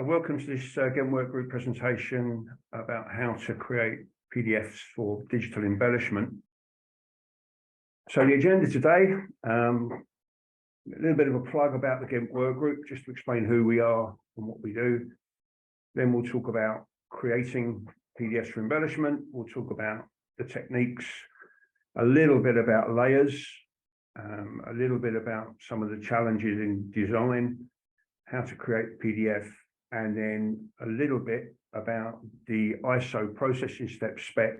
Welcome to this Again Work Group presentation about how to create PDFs for digital embellishment. So the agenda today, a little bit of a plug about the Again Work Group, just to explain who we are and what we do. Then we'll talk about creating PDFs for embellishment. We'll talk about the techniques, a little bit about layers, a little bit about some of the challenges in design, how to create PDF, and then a little bit about the ISO processing step spec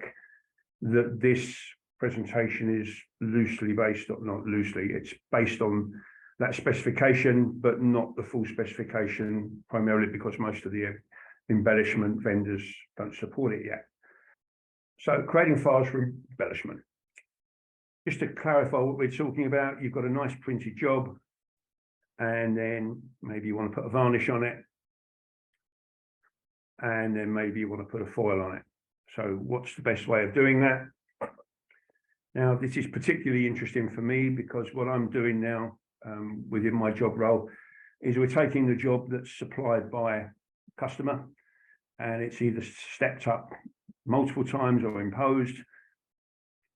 that this presentation is loosely based on, not loosely, it's based on that specification, but not the full specification, primarily because most of the embellishment vendors don't support it yet. So creating files for embellishment. Just to clarify what we're talking about, you've got a nice printed job, and then maybe you want to put a varnish on it, and then maybe you want to put a foil on it. So what's the best way of doing that? Now, this is particularly interesting for me because what I'm doing now within my job role is we're taking the job that's supplied by a customer, and it's either stepped up multiple times or imposed,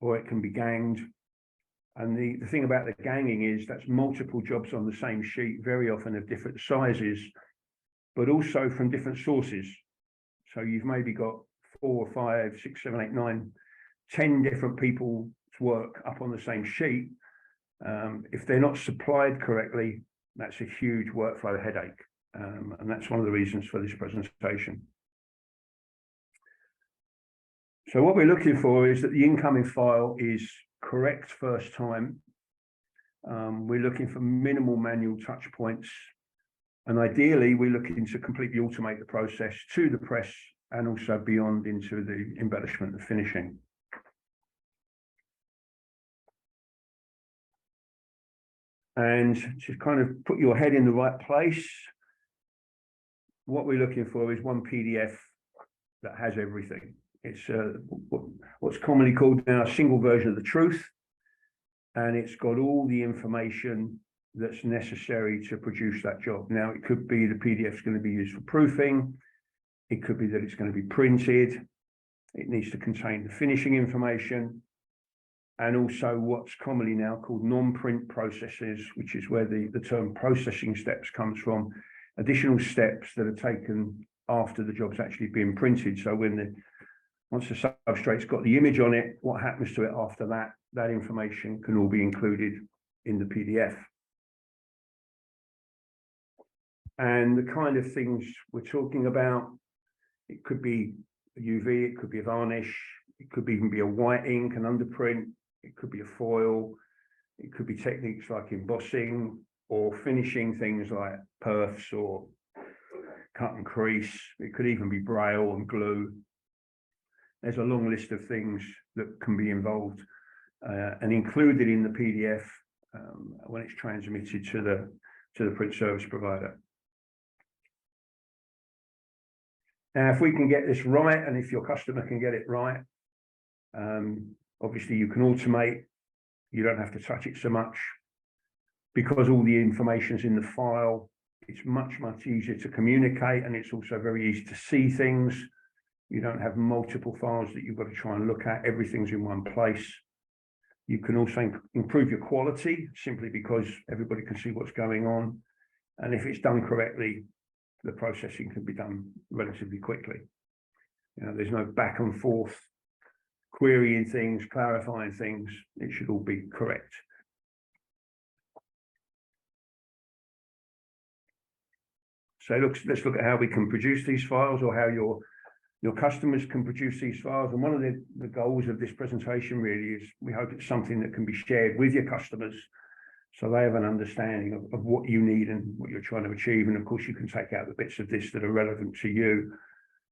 or it can be ganged. And the thing about the ganging is that's multiple jobs on the same sheet, very often of different sizes, but also from different sources. So you've maybe got 4, 5, 6, 7, 8, 9, 10 different people's work up on the same sheet. If they're not supplied correctly, that's a huge workflow headache. And that's one of the reasons for this presentation. So what we're looking for is that the incoming file is correct first time. We're looking for minimal manual touch points. And ideally, we're looking to completely automate the process to the press and also beyond into the embellishment and finishing. And to kind of put your head in the right place, what we're looking for is one PDF that has everything. It's what's commonly called now a single version of the truth. And it's got all the information that's necessary to produce that job. Now, it could be the PDF is going to be used for proofing. It could be that it's going to be printed. It needs to contain the finishing information, and also what's commonly now called non-print processes, which is where the term processing steps comes from, additional steps that are taken after the job's actually been printed. So once the substrate's got the image on it, what happens to it after that? That information can all be included in the PDF. And the kind of things we're talking about, it could be a UV, it could be a varnish, it could even be a white ink, an underprint, it could be a foil, it could be techniques like embossing or finishing things like perfs or cut and crease. It could even be braille and glue. There's a long list of things that can be involved and included in the PDF when it's transmitted to the print service provider. Now, if we can get this right, and if your customer can get it right, obviously you can automate. You don't have to touch it so much because all the information is in the file. It's much, much easier to communicate, and it's also very easy to see things. You don't have multiple files that you've got to try and look at. Everything's in one place. You can also improve your quality simply because everybody can see what's going on. And if it's done correctly, the processing can be done relatively quickly. You know, there's no back and forth querying things, clarifying things. It should all be correct. So let's look at how we can produce these files, or how your customers can produce these files. And one of the goals of this presentation really is we hope it's something that can be shared with your customers so they have an understanding of what you need and what you're trying to achieve. And of course, you can take out the bits of this that are relevant to you.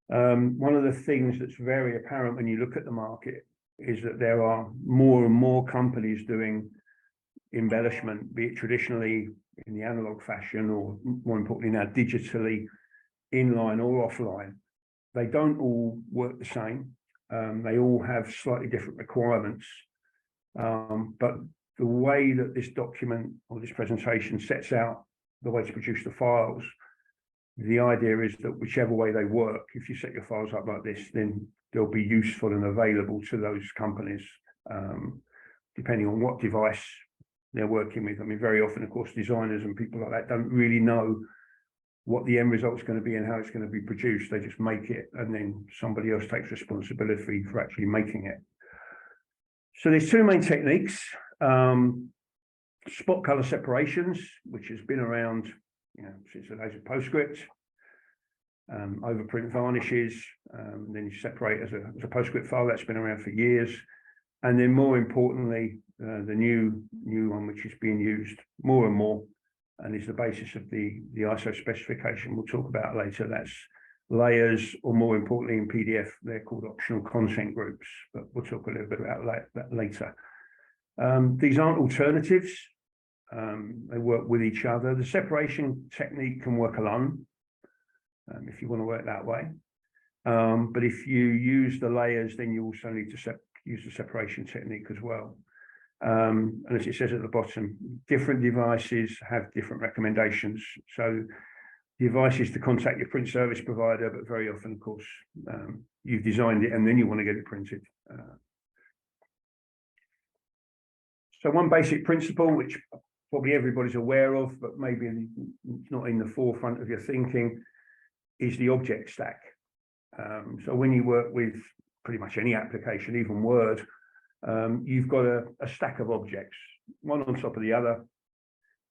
One of the things that's very apparent when you look at the market is that there are more and more companies doing embellishment, be it traditionally in the analog fashion, or more importantly now digitally, inline or offline. They don't all work the same. They all have slightly different requirements. But the way that this document or this presentation sets out the way to produce the files the idea is that whichever way they work, if you set your files up like this, then they'll be useful and available to those companies, depending on what device they're working with. I mean, very often, of course, designers and people like that don't really know what the end result is going to be and how it's going to be produced. They just make it, and then somebody else takes responsibility for actually making it. So there's two main techniques: spot color separations, which has been around, since the days of PostScript. Overprint varnishes, then you separate as a PostScript file. That's been around for years. And then, more importantly, the new one, which is being used more and more, and is the basis of the ISO specification we'll talk about later. That's layers, or more importantly, in PDF, they're called optional content groups. But we'll talk a little bit about that later. These aren't alternatives. They work with each other. The separation technique can work alone, if you want to work that way. But if you use the layers, then you also need to use the separation technique as well. And as it says at the bottom, different devices have different recommendations. So the advice is to contact your print service provider, but very often, of course, you've designed it and then you want to get it printed. So one basic principle, which probably everybody's aware of, but maybe it's not in the forefront of your thinking, is the object stack. So when you work with pretty much any application, even Word, you've got a stack of objects, one on top of the other,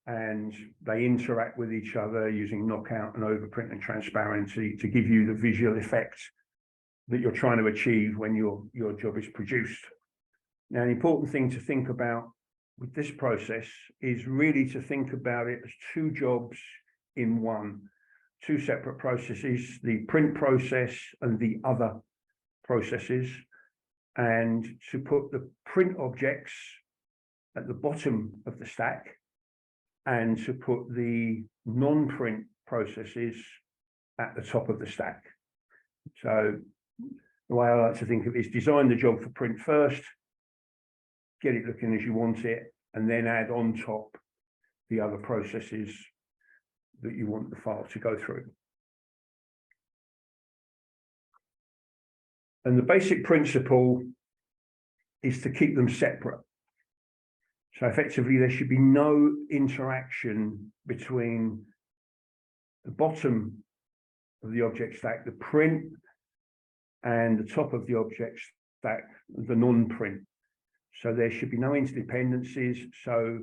and they interact with each other using knockout and overprint and transparency to give you the visual effect that you're trying to achieve when your job is produced. Now, an important thing to think about with this process is really to think about it as two jobs in one, two separate processes, the print process and the other processes, and to put the print objects at the bottom of the stack and to put the non-print processes at the top of the stack. So the way I like to think of it is design the job for print first, get it looking as you want it, and then add on top the other processes that you want the file to go through. And the basic principle is to keep them separate. So effectively, there should be no interaction between the bottom of the object stack, the print, and the top of the object stack, the non-print. So there should be no interdependencies. So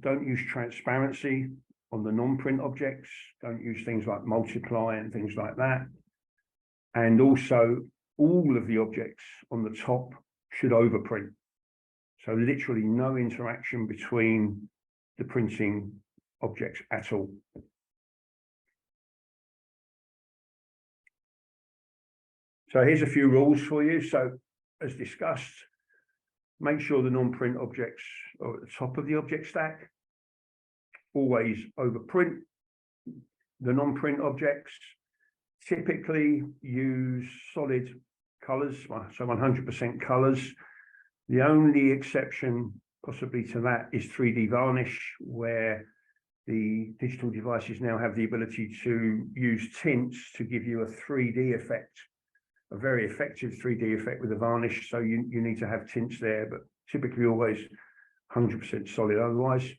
don't use transparency on the non-print objects. Don't use things like multiply and things like that. And also, all of the objects on the top should overprint. So literally no interaction between the printing objects at all. So here's a few rules for you. So as discussed, make sure the non-print objects are at the top of the object stack. Always overprint the non-print objects. Typically use solid colors, so 100% colors. The only exception possibly to that is 3D varnish, where the digital devices now have the ability to use tints to give you a 3D effect, a very effective 3D effect with a varnish. So you need to have tints there, but typically always 100% solid. Otherwise,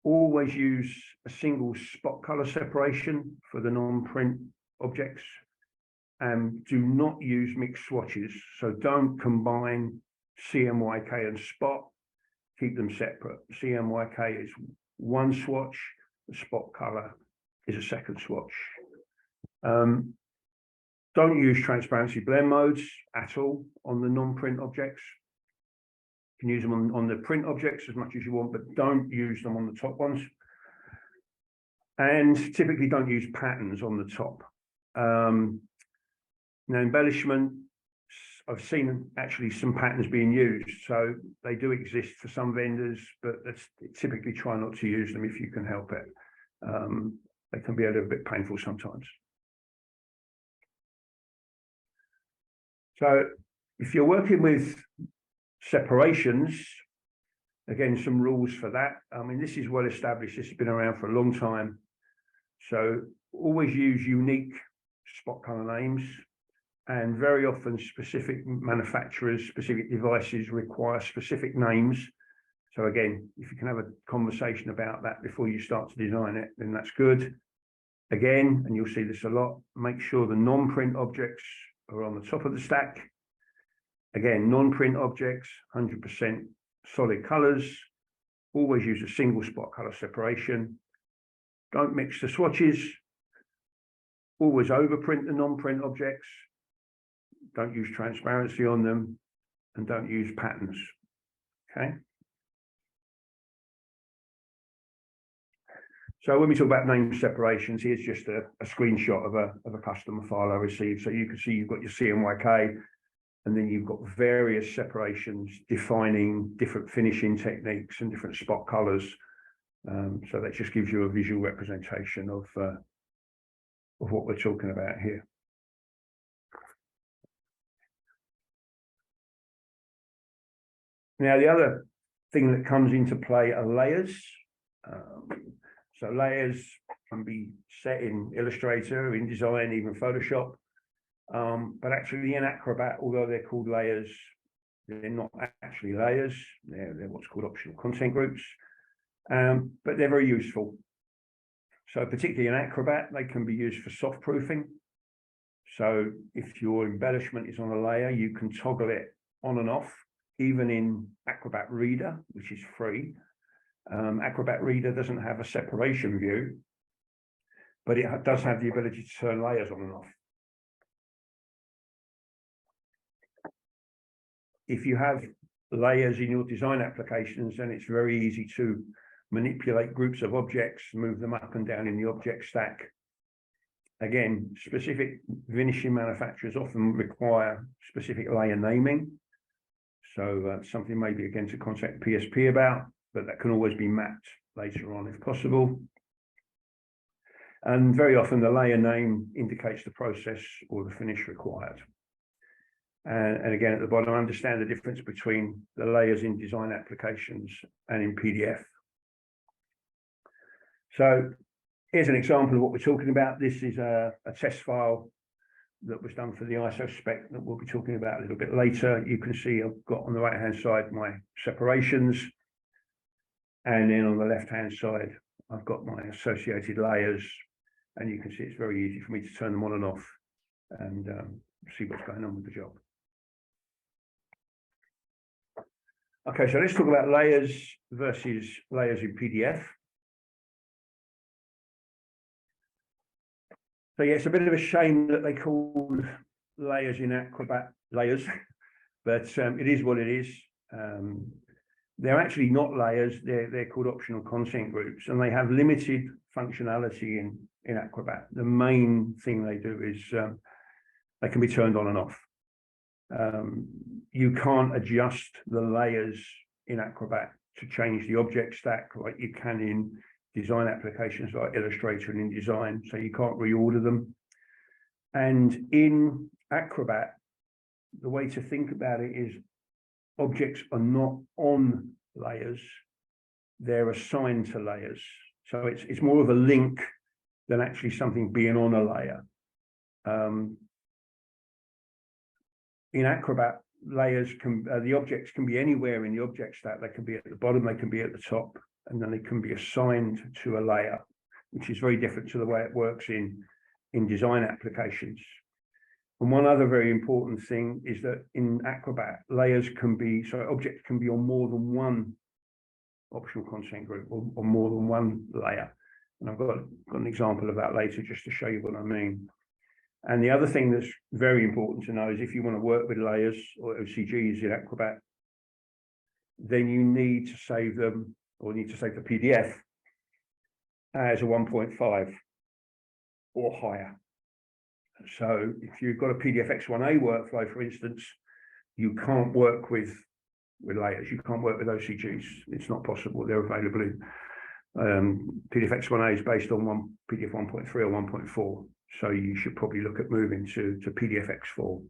always use a single spot color separation for the non-print objects, and do not use mixed swatches. So don't combine CMYK and spot, keep them separate. CMYK is one swatch, the spot color is a second swatch. Don't use transparency blend modes at all on the non-print objects. You can use them on the print objects as much as you want, but don't use them on the top ones. And typically don't use patterns on the top. Now, embellishment, I've seen actually some patterns being used. So they do exist for some vendors, but typically try not to use them if you can help it. They can be a little bit painful sometimes. So if you're working with separations, again, some rules for that. I mean, this is well established. This has been around for a long time. So always use unique spot color names, and very often specific manufacturers, specific devices require specific names. So again, if you can have a conversation about that before you start to design it, then that's good. Again, and you'll see this a lot, make sure the non-print objects are on the top of the stack. Again, non-print objects, 100% solid colors. Always use a single spot color separation. Don't mix the swatches. Always overprint the non-print objects. Don't use transparency on them, and don't use patterns. Okay. So when we talk about name separations, here's just a screenshot of a customer file I received. So you can see you've got your CMYK, and then you've got various separations defining different finishing techniques and different spot colors. So that just gives you a visual representation of what we're talking about here. Now, the other thing that comes into play are layers. So layers can be set in Illustrator, InDesign, even Photoshop. But actually in Acrobat, although they're called layers, they're not actually layers. They're what's called optional content groups. But they're very useful. So particularly in Acrobat, they can be used for soft proofing. So if your embellishment is on a layer, you can toggle it on and off, even in Acrobat Reader, which is free. Acrobat Reader doesn't have a separation view, but it does have the ability to turn layers on and off. If you have layers in your design applications, then it's very easy to manipulate groups of objects, move them up and down in the object stack. Again, specific finishing manufacturers often require specific layer naming. So something maybe again to contact PSP about, but that can always be mapped later on if possible. And very often the layer name indicates the process or the finish required. And again, at the bottom, understand the difference between the layers in design applications and in PDF. So here's an example of what we're talking about. This is a test file that was done for the ISO spec that we'll be talking about a little bit later. You can see I've got on the right-hand side my separations. And then on the left-hand side, I've got my associated layers. And you can see it's very easy for me to turn them on and off and see what's going on with the job. Okay, so let's talk about layers versus layers in PDF. So yeah, it's a bit of a shame that they call layers in Acrobat layers, but it is what it is. They're actually not layers, they're called optional content groups, and they have limited functionality in Acrobat. The main thing they do is they can be turned on and off. You can't adjust the layers in Acrobat to change the object stack like you can in design applications like Illustrator and InDesign, so you can't reorder them. And in Acrobat, the way to think about it is objects are not on layers, they're assigned to layers. So it's more of a link than actually something being on a layer. In Acrobat, layers can, the objects can be anywhere in the object stack. They can be at the bottom, they can be at the top, and then they can be assigned to a layer, which is very different to the way it works in design applications. And one other very important thing is that in Acrobat, layers can be, so objects can be on more than one optional content group or more than one layer. And I've got an example of that later just to show you what I mean. And the other thing that's very important to know is if you want to work with layers or OCGs in Acrobat, then you need to save them, or need to save the PDF as a 1.5 or higher. So if you've got a PDF X1A workflow, for instance, you can't work with layers. You can't work with OCGs. It's not possible. They're available in PDF X1A is based on PDF 1.3 or 1.4. So you should probably look at moving to PDF X4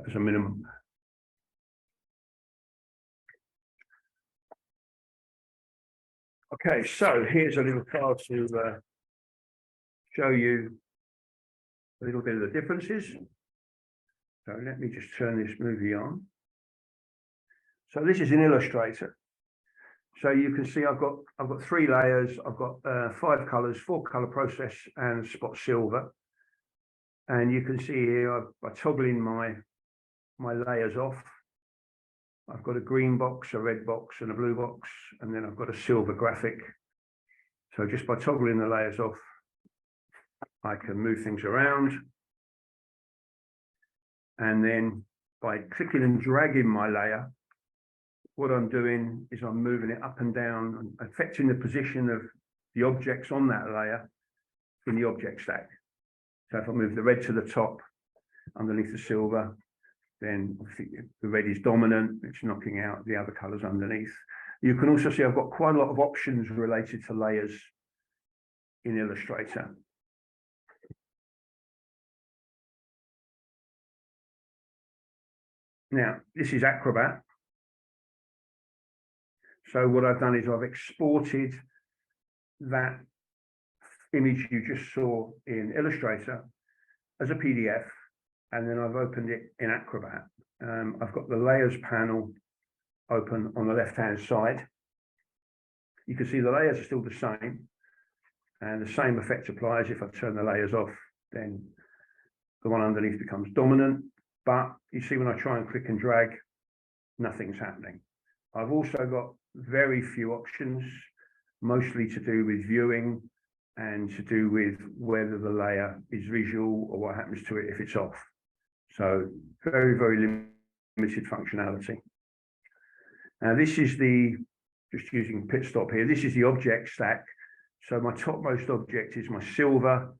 as a minimum. Okay, so here's a little card to show you a little bit of the differences. So let me just turn this movie on. So this is in Illustrator. So you can see I've got 3 layers. I've got 5 colors, 4 color process, and spot silver. And you can see here by toggling my layers off, I've got a green box, a red box, and a blue box, and then I've got a silver graphic. So just by toggling the layers off, I can move things around. And then by clicking and dragging my layer, what I'm doing is I'm moving it up and down and affecting the position of the objects on that layer in the object stack. So if I move the red to the top underneath the silver, then obviously the red is dominant, it's knocking out the other colors underneath. You can also see I've got quite a lot of options related to layers in Illustrator. Now, this is Acrobat. So what I've done is I've exported that image you just saw in Illustrator as a PDF, and then I've opened it in Acrobat. I've got the layers panel open on the left-hand side. You can see the layers are still the same, and the same effect applies. If I turn the layers off, then the one underneath becomes dominant. But you see when I try and click and drag, nothing's happening. I've also got very few options, mostly to do with viewing and to do with whether the layer is visual or what happens to it if it's off. So very, very limited functionality. Now this is just using pit stop here, this is the object stack. So my topmost object is my silver,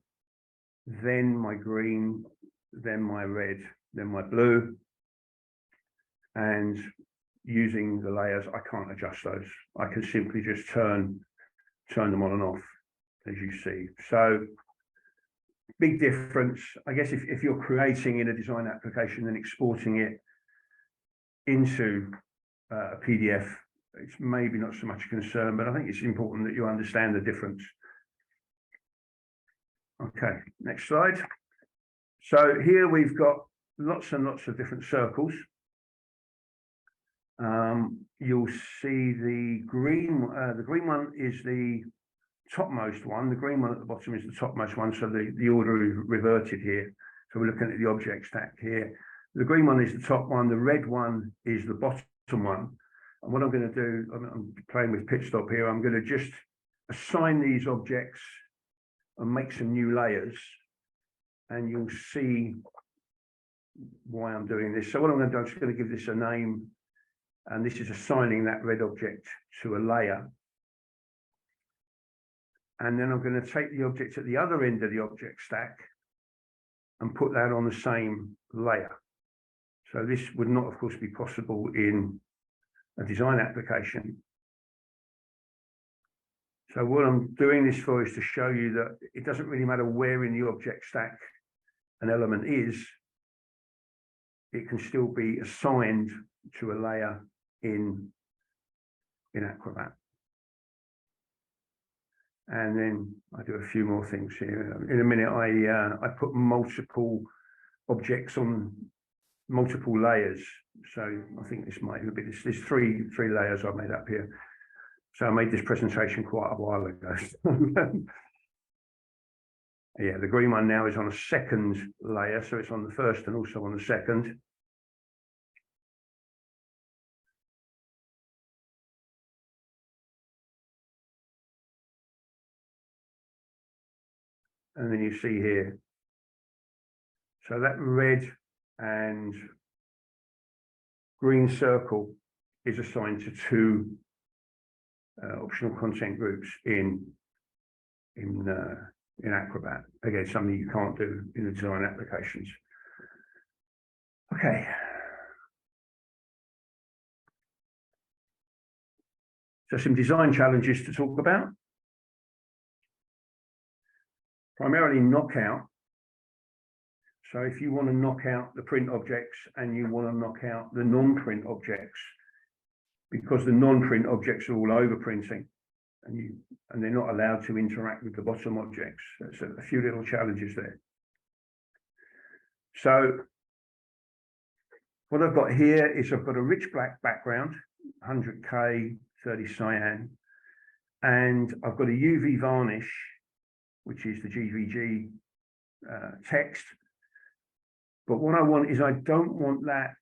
then my green, then my red, then my blue. And using the layers, I can't adjust those. I can simply just turn them on and off, as you see. So big difference. I guess if you're creating in a design application and exporting it into a PDF, it's maybe not so much a concern, but I think it's important that you understand the difference. Okay, next slide. So here we've got lots and lots of different circles. You'll see the green one is the topmost one. The green one at the bottom is the topmost one. So the order is reverted here. So we're looking at the object stack here. The green one is the top one. The red one is the bottom one. And what I'm going to do, I'm playing with pit stop here. I'm going to just assign these objects and make some new layers. And you'll see why I'm doing this. So what I'm going to do, I'm just going to give this a name. And this is assigning that red object to a layer. And then I'm going to take the object at the other end of the object stack and put that on the same layer. So this would not, of course, be possible in a design application. So what I'm doing this for is to show you that it doesn't really matter where in the object stack an element is, it can still be assigned to a layer in Acrobat. And then I do a few more things here. In a minute, I put multiple objects on multiple layers. So I think this might be there's three layers I've made up here. So I made this presentation quite a while ago. Yeah, the green one now is on a second layer, so it's on the first and also on the second. And then you see here, so that red and green circle is assigned to two optional content groups in Acrobat. Again, something you can't do in the design applications. Okay. So some design challenges to talk about. Primarily knockout. So if you want to knock out the print objects and you want to knock out the non-print objects, because the non-print objects are all overprinting, and they're not allowed to interact with the bottom objects. There's a few little challenges there. So what I've got here is I've got a rich black background, 100K, 30 cyan, and I've got a UV varnish, which is the GWG text. But what I want is I don't want that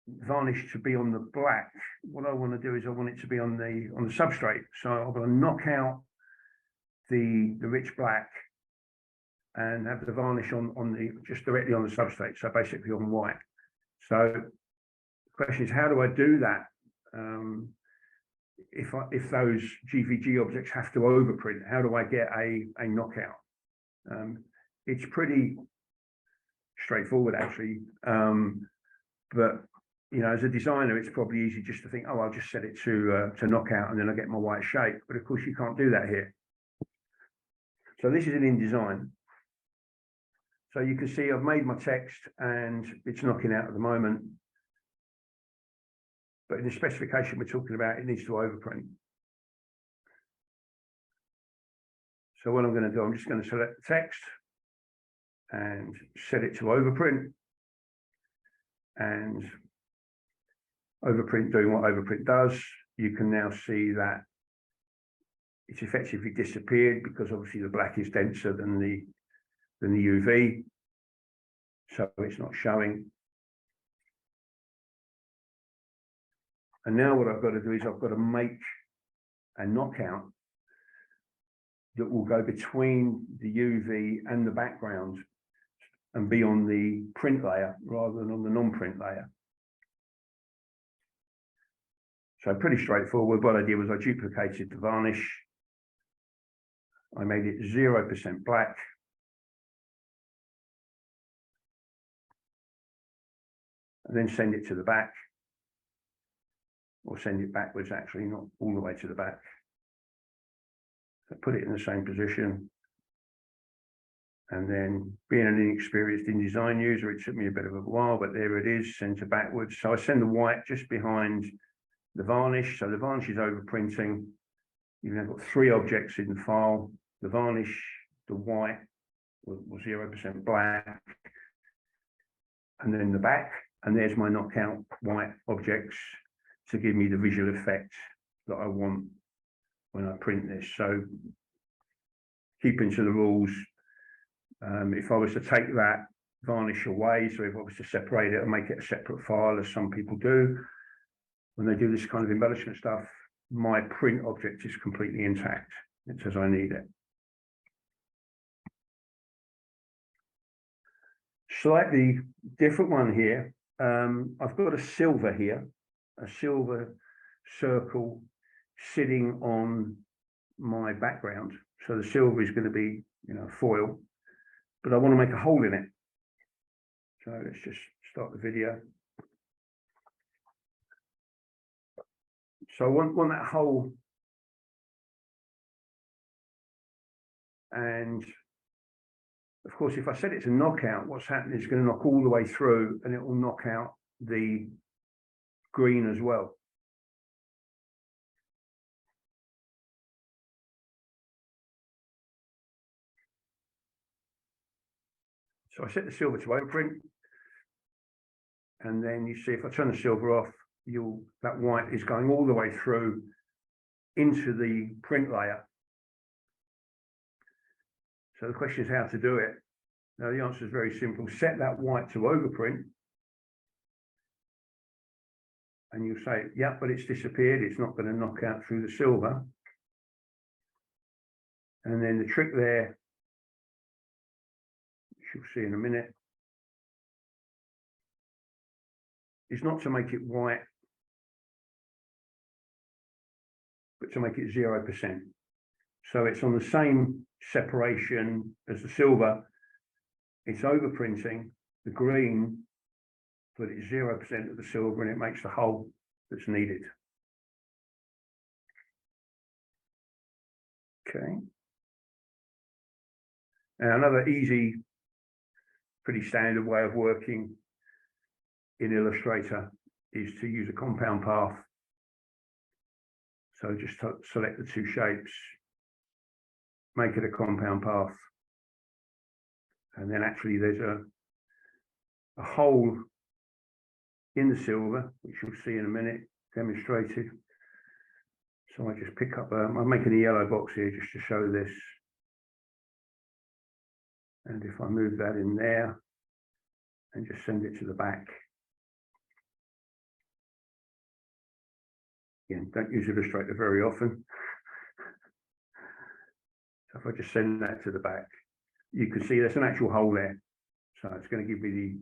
varnish to be on the black. What I want to do is I want it to be on the substrate. So I'm going to knock out the rich black and have the varnish on the just directly on the substrate. So basically on white. So the question is, how do I do that? If those GVG objects have to overprint, how do I get a knockout? It's pretty straightforward actually, but you know, as a designer, it's probably easy just to think, oh, I'll just set it to knockout and then I get my white shape. But of course, you can't do that here. So this is an InDesign. So you can see I've made my text and it's knocking out at the moment. But in the specification we're talking about, it needs to overprint. So what I'm going to do, I'm just going to select the text and set it to overprint. And overprint doing what overprint does, you can now see that it's effectively disappeared because obviously the black is denser than the UV, so it's not showing. And now what I've got to do is I've got to make a knockout that will go between the UV and the background and be on the print layer rather than on the non-print layer. So pretty straightforward. What I did was I duplicated the varnish. I made it 0% black. And then send it to the back. Or send it backwards, actually, not all the way to the back. So put it in the same position. And then being an inexperienced InDesign user, it took me a bit of a while, but there it is, center backwards. So I send the white just behind the varnish. So the varnish is overprinting. You've now got 3 objects in the file. The varnish, the white, was 0% black. And then the back, and there's my knockout white objects to give me the visual effect that I want when I print this. So keeping to the rules, if I was to take that varnish away, so if I was to separate it and make it a separate file, as some people do, when they do this kind of embellishment stuff, my print object is completely intact. It's as I need it. Slightly different one here. I've got a silver here, a silver circle sitting on my background. So the silver is going to be, you know, foil, but I want to make a hole in it. So let's just start the video. So I want that hole, and of course, if I set it to knockout, what's happening is going to knock all the way through, and it will knock out the green as well. So I set the silver to overprint, and then you see if I turn the silver off, that white is going all the way through into the print layer. So the question is how to do it. Now the answer is very simple. Set that white to overprint, and you'll say, yeah, but it's disappeared. It's not going to knock out through the silver. And then the trick there, which you'll see in a minute, is not to make it white, but to make it 0%. So it's on the same separation as the silver. It's overprinting the green, but it's 0% of the silver, and it makes the hole that's needed. Okay. Now another easy, pretty standard way of working in Illustrator is to use a compound path. So just select the two shapes, make it a compound path. And then actually there's a hole in the silver, which you'll see in a minute, demonstrated. So I just pick up, I'm making a yellow box here just to show this. And if I move that in there and just send it to the back. Again, don't use Illustrator very often. So if I just send that to the back, you can see there's an actual hole there. So it's going to give me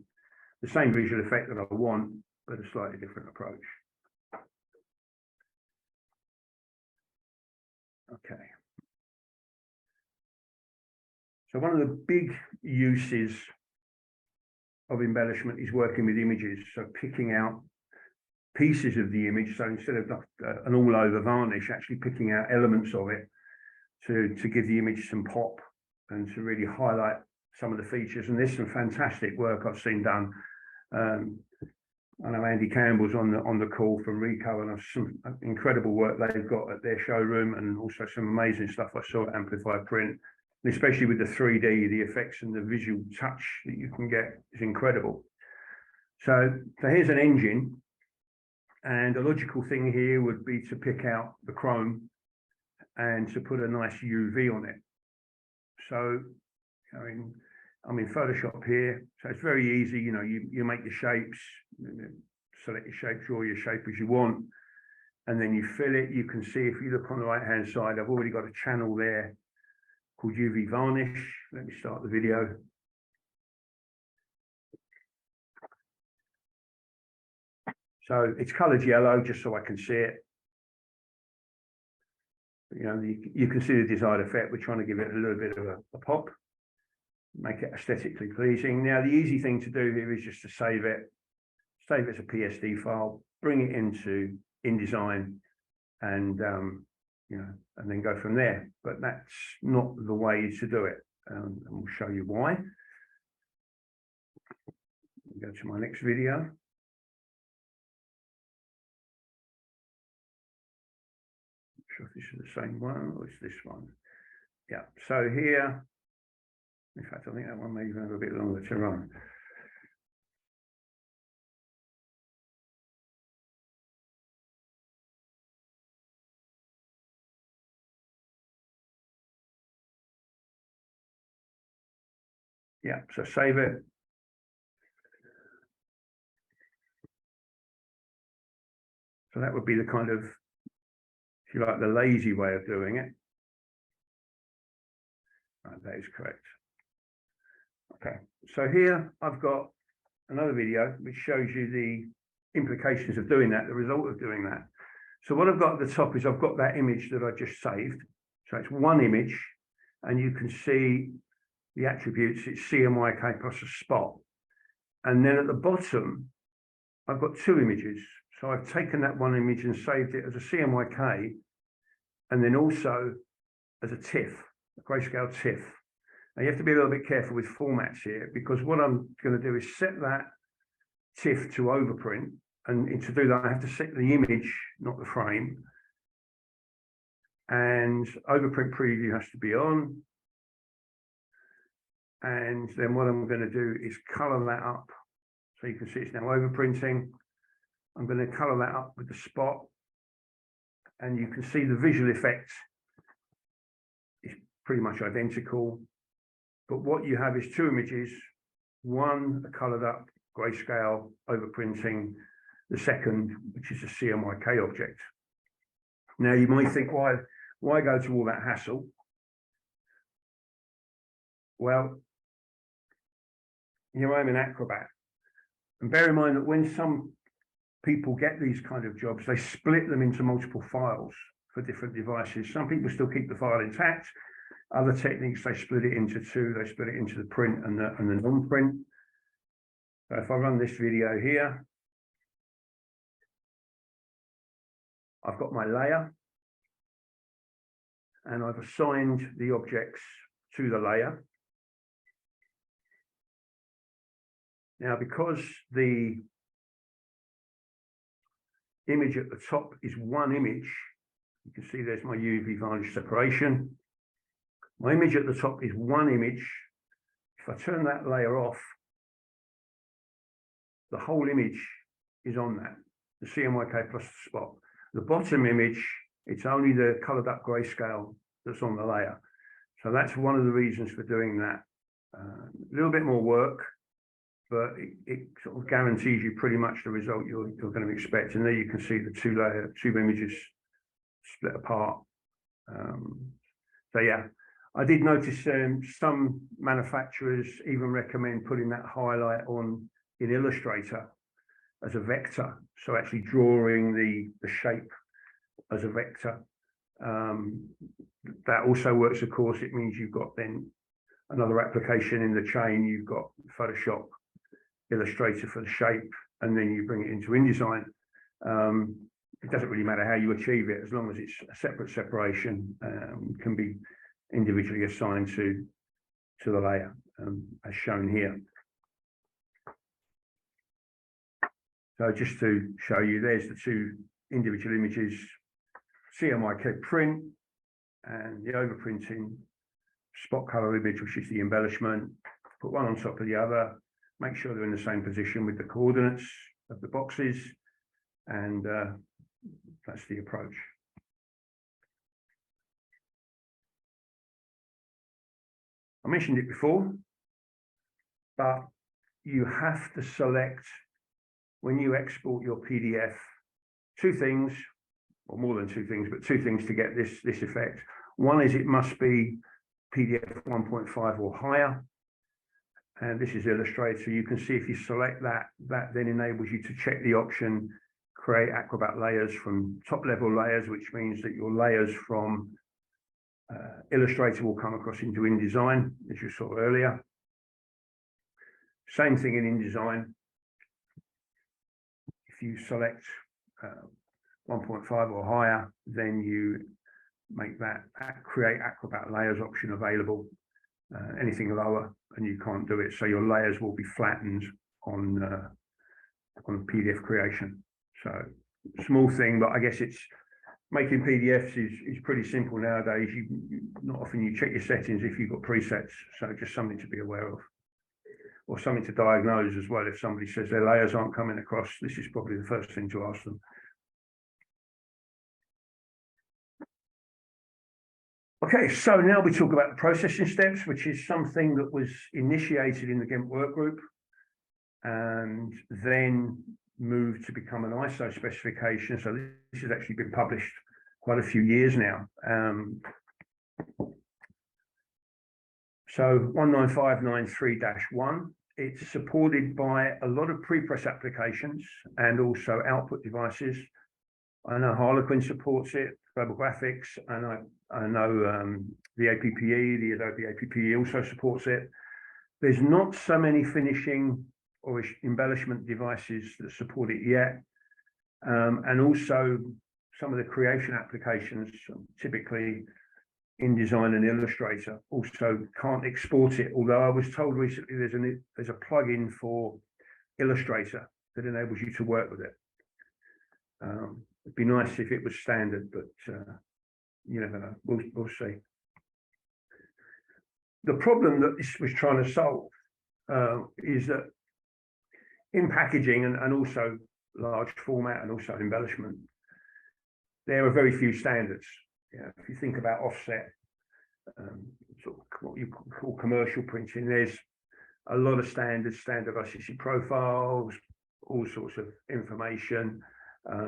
the same visual effect that I want, but a slightly different approach. Okay. So one of the big uses of embellishment is working with images. So picking out pieces of the image. So instead of an all over varnish, actually picking out elements of it to give the image some pop and to really highlight some of the features. And there's some fantastic work I've seen done. I know Andy Campbell's on the call from Rico, and some incredible work they've got at their showroom, and also some amazing stuff I saw at Amplify Print. And especially with the 3D, the effects and the visual touch that you can get is incredible. So here's an engine, and a logical thing here would be to pick out the chrome and to put a nice UV on it. So I'm in Photoshop here, so it's very easy. You know, you make your shapes, select your shape, draw your shape as you want, and then you fill it. You can see, if you look on the right-hand side, I've already got a channel there called UV varnish. Let me start the video. So it's colored yellow, just so I can see it. You know, you can see the desired effect. We're trying to give it a little bit of a pop, make it aesthetically pleasing. Now, the easy thing to do here is just to save it as a PSD file, bring it into InDesign, and you know, and then go from there. But that's not the way to do it, and we'll show you why. Go to my next video. Not sure if this is the same one or it's this one. Yeah. So here, in fact, I think that one may even have a bit longer to run. Yeah, so save it. So that would be the kind of, if you like, the lazy way of doing it. Right, that is correct. Okay, so here I've got another video which shows you the implications of doing that, the result of doing that. So what I've got at the top is I've got that image that I just saved. So it's one image, and you can see the attributes. It's CMYK plus a spot. And then at the bottom, I've got two images. So I've taken that one image and saved it as a CMYK, and then also as a TIFF, a grayscale TIFF. Now you have to be a little bit careful with formats here, because what I'm going to do is set that TIFF to overprint, and to do that I have to set the image, not the frame. And overprint preview has to be on. And then what I'm going to do is color that up. So you can see it's now overprinting. I'm going to color that up with the spot, and you can see the visual effect is pretty much identical. But what you have is two images, one a colored up grayscale overprinting, the second, which is a CMYK object. Now you might think, why go to all that hassle? Well, here I'm in Acrobat. And bear in mind that when some people get these kind of jobs, they split them into multiple files for different devices. Some people still keep the file intact. Other techniques, they split it into two. They split it into the print and the non-print. So if I run this video here, I've got my layer, and I've assigned the objects to the layer. Now, because the image at the top is one image, You can see there's my UV varnish separation. My image at the top is one image. If I turn that layer off, the whole image is on that, the CMYK plus the spot. The bottom image, it's only the coloured up grayscale that's on the layer. So that's one of the reasons for doing that. A little bit more work, but it sort of guarantees you pretty much the result you're going to expect. And there you can see the two images split apart. So yeah, I did notice some manufacturers even recommend putting that highlight on in Illustrator as a vector. So actually drawing the shape as a vector. That also works, of course. It means you've got then another application in the chain. You've got Photoshop, Illustrator for the shape, and then you bring it into InDesign. It doesn't really matter how you achieve it, as long as it's a separate separation, can be individually assigned to the layer, as shown here. So just to show you, there's the two individual images, CMYK print and the overprinting spot color image, which is the embellishment. Put one on top of the other, make sure they're in the same position with the coordinates of the boxes, and that's the approach. I mentioned it before, but you have to select, when you export your PDF, two things, or more than two things, but two things to get this effect. One is it must be PDF 1.5 or higher. And this is Illustrator. You can see if you select that, that then enables you to check the option, create Acrobat layers from top level layers, which means that your layers from Illustrator will come across into InDesign, as you saw earlier. Same thing in InDesign. If you select 1.5 or higher, then you make that create Acrobat layers option available. Anything lower and you can't do it, so your layers will be flattened on PDF creation. So small thing, but I guess it's making PDFs is pretty simple nowadays. Not often you check your settings if you've got presets, so just something to be aware of, or something to diagnose as well. If somebody says their layers aren't coming across, this is probably the first thing to ask them. Okay, so now we talk about the processing steps, which is something that was initiated in the GIMP workgroup and then moved to become an ISO specification. So this has actually been published quite a few years now. So 19593-1, it's supported by a lot of pre-press applications and also output devices. I know Harlequin supports it, Global Graphics, and I know the APPE, the Adobe APPE also supports it. There's not so many finishing or embellishment devices that support it yet. And also some of the creation applications, typically InDesign and Illustrator, also can't export it. Although I was told recently there's a plugin for Illustrator that enables you to work with it. It'd be nice if it was standard, but you never know. We'll see. The problem that this was trying to solve is that in packaging and also large format and also embellishment, there are very few standards. Yeah, if you think about offset, sort of what you call commercial printing, there's a lot of standards, standard ICC profiles, all sorts of information.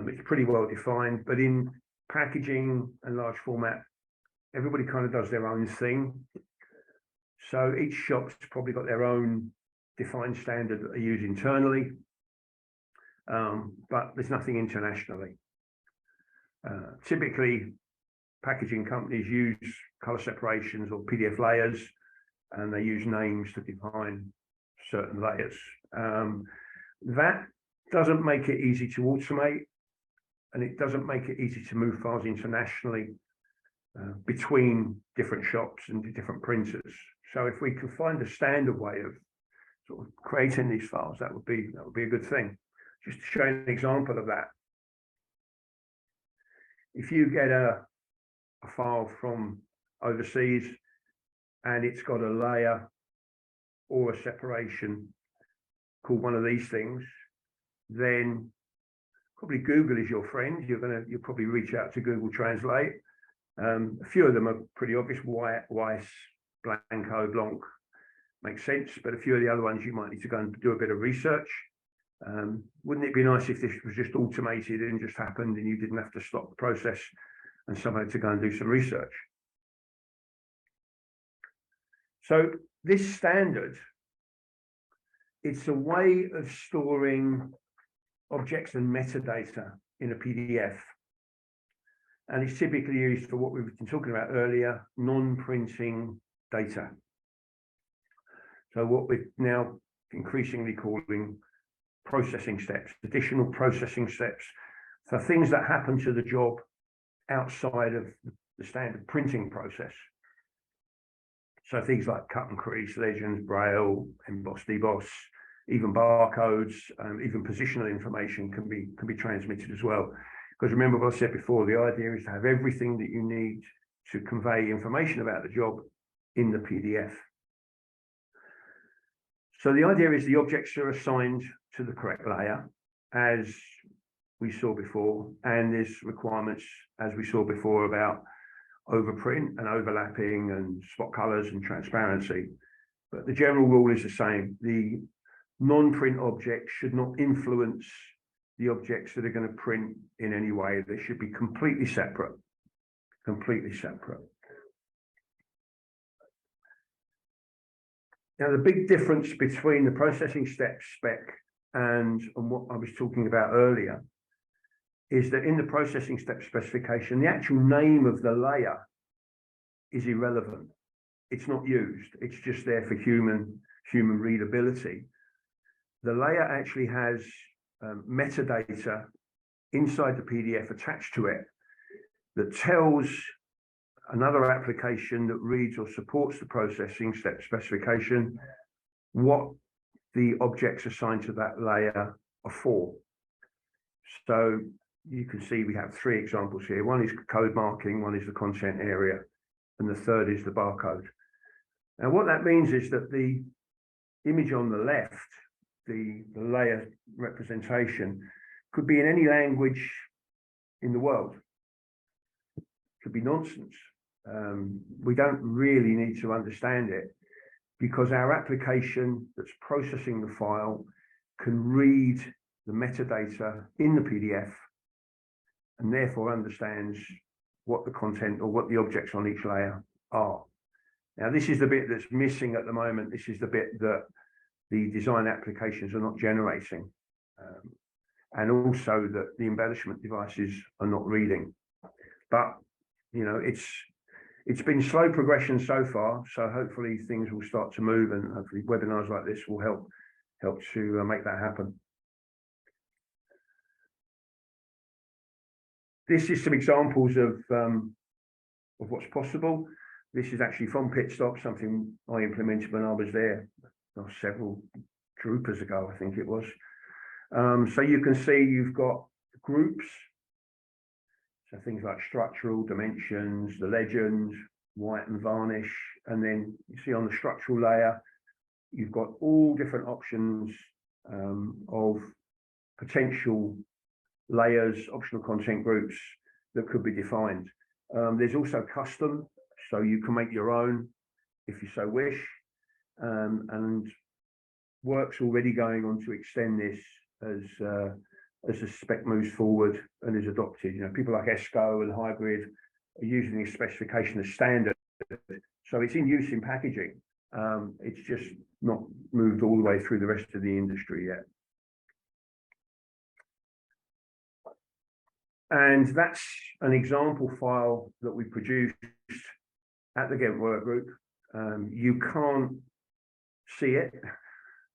It's pretty well defined, but in packaging and large format, everybody kind of does their own thing. So each shop's probably got their own defined standard that they use internally, but there's nothing internationally. Typically, packaging companies use color separations or PDF layers, and they use names to define certain layers. That doesn't make it easy to automate, and it doesn't make it easy to move files internationally between different shops and different printers. So if we can find a standard way of sort of creating these files, that would be a good thing. Just to show an example of that. If you get a a file from overseas and it's got a layer or a separation called one of these things, then probably Google is your friend. You'll probably reach out to Google Translate. A few of them are pretty obvious. Weiss, Blanco, Blanc makes sense, but a few of the other ones you might need to go and do a bit of research. Wouldn't it be nice if this was just automated and just happened and you didn't have to stop the process and someone had to go and do some research? So this standard, it's a way of storing objects and metadata in a PDF. And it's typically used for what we've been talking about earlier, non-printing data. So what we're now increasingly calling processing steps, additional processing steps for things that happen to the job outside of the standard printing process. So things like cut and crease, legends, braille, emboss, deboss, even barcodes, even positional information can be transmitted as well. Because remember what I said before, the idea is to have everything that you need to convey information about the job in the PDF. So the idea is the objects are assigned to the correct layer, as we saw before, and there's requirements, as we saw before, about overprint and overlapping and spot colors and transparency. But the general rule is the same. The non-print objects should not influence the objects that are going to print in any way. They should be completely separate, completely separate. Now, the big difference between the processing step spec and what I was talking about earlier is that in the processing step specification, the actual name of the layer is irrelevant. It's not used. It's just there for human readability. The layer actually has metadata inside the PDF attached to it that tells another application that reads or supports the processing step specification what the objects assigned to that layer are for. So you can see we have three examples here. One is code marking, one is the content area, and the third is the barcode. Now what that means is that the image on the left, the layer representation, could be in any language in the world. It could be nonsense. We don't really need to understand it because our application that's processing the file can read the metadata in the PDF and therefore understands what the content or what the objects on each layer are. Now, this is the bit that's missing at the moment. This is the bit that the design applications are not generating, and also that the embellishment devices are not reading. But, you know, it's been slow progression so far, so hopefully things will start to move, and hopefully webinars like this will help to make that happen. This is some examples of what's possible. This is actually from Pitstop, something I implemented when I was there several troopers ago, I think it was. So you can see you've got groups, so things like structural, dimensions, the legends, white and varnish, and then you see on the structural layer, you've got all different options of potential layers, optional content groups that could be defined. There's also custom, so you can make your own if you so wish, and work's already going on to extend this as the spec moves forward and is adopted. You know, people like ESCO and Hybrid are using this specification as standard, so it's in use in packaging. It's just not moved all the way through the rest of the industry yet. And that's an example file that we produced at the Ghent work group. You can't see it,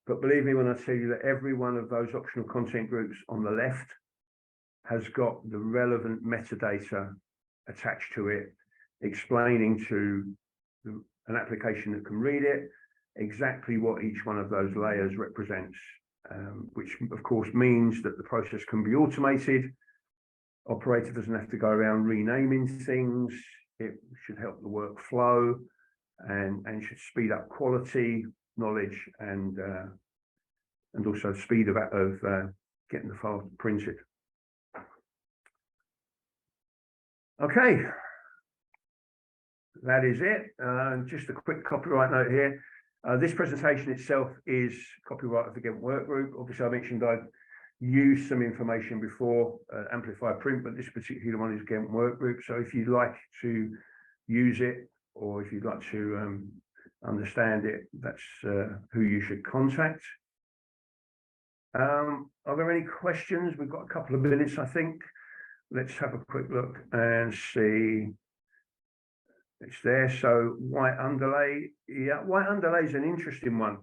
but believe me when I tell you that every one of those optional content groups on the left has got the relevant metadata attached to it, explaining to an application that can read it exactly what each one of those layers represents, which of course means that the process can be automated. Operator doesn't have to go around renaming things. It should help the workflow and should speed up quality, knowledge, and also speed of getting the file printed. Okay, that is it. Just a quick copyright note here. This presentation itself is copyright of the Ghent Workgroup. Obviously, I mentioned I'd used some information before, Amplify Print, but this particular one is Ghent Workgroup. So if you'd like to use it, or if you'd like to understand it, that's who you should contact. Are there any questions? We've got a couple of minutes, I think. Let's have a quick look and see. It's there. So white underlay. Yeah, white underlay is an interesting one.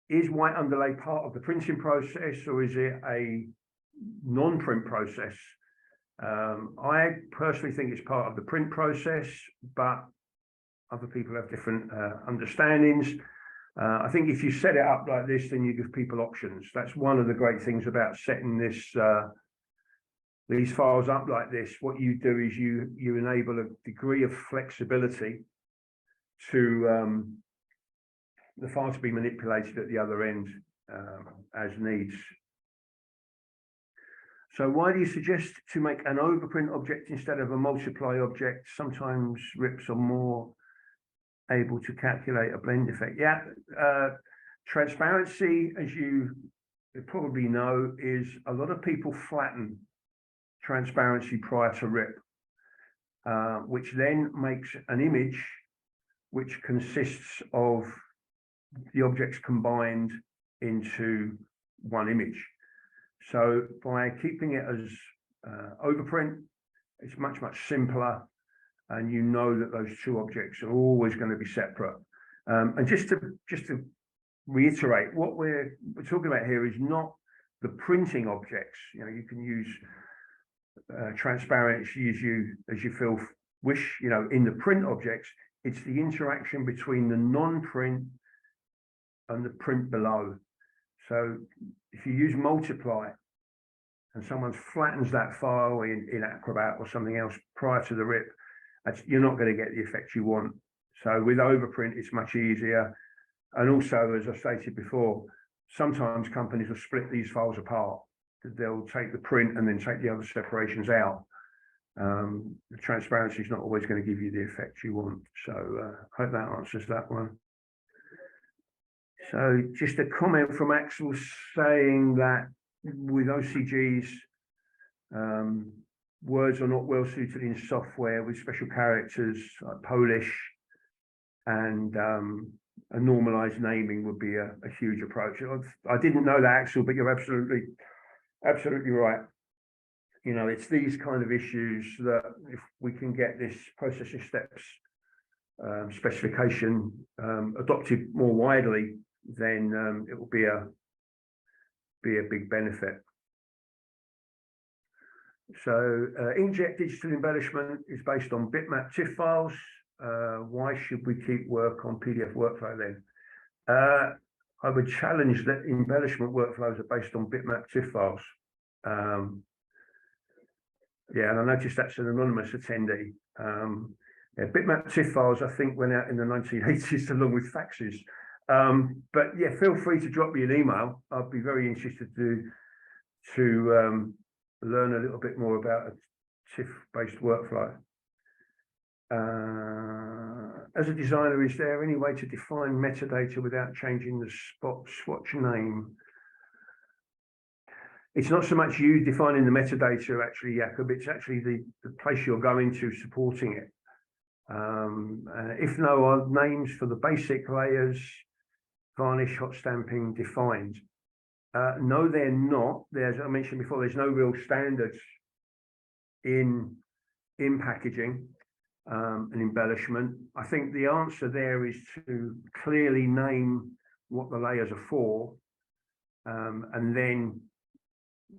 Is white underlay part of the printing process, or is it a non-print process? I personally think it's part of the print process, but other people have different understandings. I think if you set it up like this, then you give people options. That's one of the great things about setting this these files up like this. What you do is you enable a degree of flexibility to the file to be manipulated at the other end as needs. So why do you suggest to make an overprint object instead of a multiply object? Sometimes RIPs are more able to calculate a blend effect. Yeah, transparency, as you probably know, is a lot of people flatten transparency prior to RIP, which then makes an image which consists of the objects combined into one image. So by keeping it as overprint, it's much simpler, and you know that those two objects are always going to be separate. And just to reiterate, what we're talking about here is not the printing objects. You know, you can use transparency as you wish. You know, in the print objects, it's the interaction between the non-print and the print below. So if you use multiply and someone flattens that file in Acrobat or something else prior to the RIP, you're not going to get the effect you want. So with overprint, it's much easier. And also, as I stated before, sometimes companies will split these files apart. They'll take the print and then take the other separations out. The transparency is not always going to give you the effect you want. So I hope that answers that one. So just a comment from Axel saying that with OCGs, words are not well suited in software with special characters like Polish, and a normalized naming would be a huge approach. I didn't know that, Axel, but you're absolutely right. You know, it's these kind of issues that if we can get this processing steps specification adopted more widely, then it will be a big benefit. So Inkjet Digital Embellishment is based on bitmap TIFF files. Why should we keep work on PDF workflow then? I would challenge that embellishment workflows are based on bitmap TIFF files. Yeah, and I noticed that's an anonymous attendee. Yeah, bitmap TIFF files, I think, went out in the 1980s along with faxes. But yeah, feel free to drop me an email. I'd be very interested to learn a little bit more about a TIFF-based workflow. As a designer, is there any way to define metadata without changing the swatch name? It's not so much you defining the metadata, actually, Jakob, it's actually the place you're going to supporting it. If no, are names for the basic layers, varnish, hot stamping defined? No, they're not. As I mentioned before, there's no real standards in packaging and embellishment. I think the answer there is to clearly name what the layers are for, and then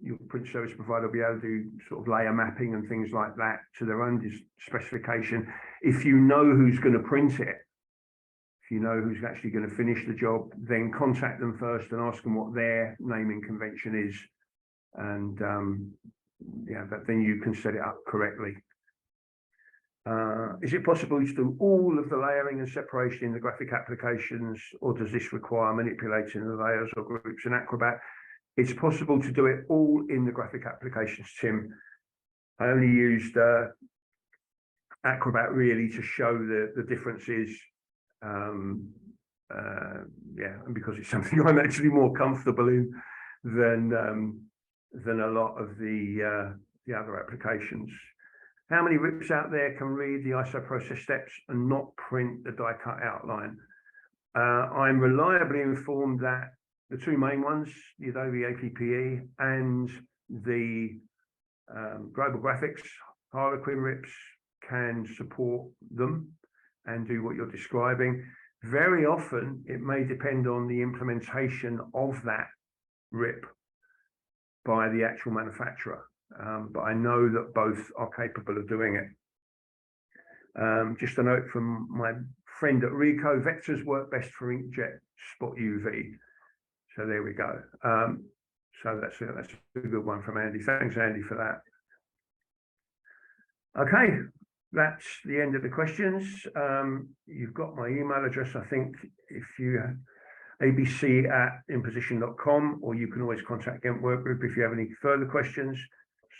your print service provider will be able to do sort of layer mapping and things like that to their own specification. If you know who's going to print it, if you know who's actually going to finish the job, then contact them first and ask them what their naming convention is, and yeah, but then you can set it up correctly. Is it possible to do all of the layering and separation in the graphic applications, or does this require manipulating the layers or groups in Acrobat? It's possible to do it all in the graphic applications, Tim. I only used Acrobat really to show the differences. Yeah, and because it's something I'm actually more comfortable in than a lot of the other applications. How many rips out there can read the ISO process steps and not print the die cut outline? I'm reliably informed that the two main ones, the Adobe APPE and the Global Graphics Harlequin rips, can support them and do what you're describing. Very often, it may depend on the implementation of that rip by the actual manufacturer. But I know that both are capable of doing it. Just a note from my friend at Rico, vectors work best for inkjet spot UV. So there we go. So that's a good one from Andy. Thanks, Andy, for that. Okay, that's the end of the questions. You've got my email address, I think, if you abc@imposition.com, or you can always contact Ghent Workgroup if you have any further questions.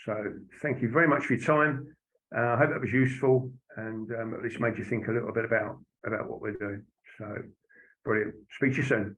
So thank you very much for your time. I hope that was useful and at least made you think a little bit about what we're doing. So brilliant. Speak to you soon.